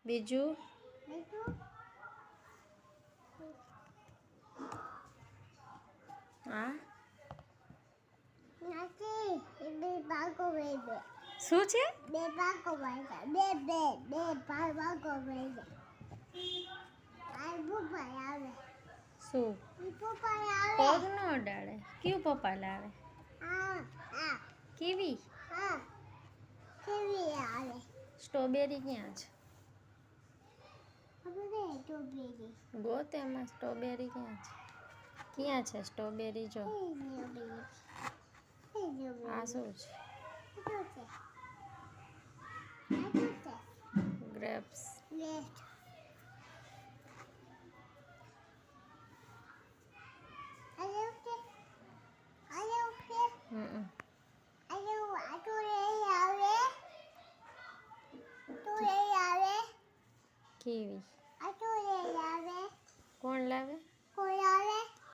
બીજું હા શું છે શું પગ નો અડાડે કયું પપ્પા લાવે કીવી સ્ટ્રોબેરી ક્યાં છે ગોત એમાં સ્ટ્રોબેરી ક્યાં છે સ્ટ્રોબેરી જો આ શું છે ગ્રેપ્સ કીવી કોણ લાવે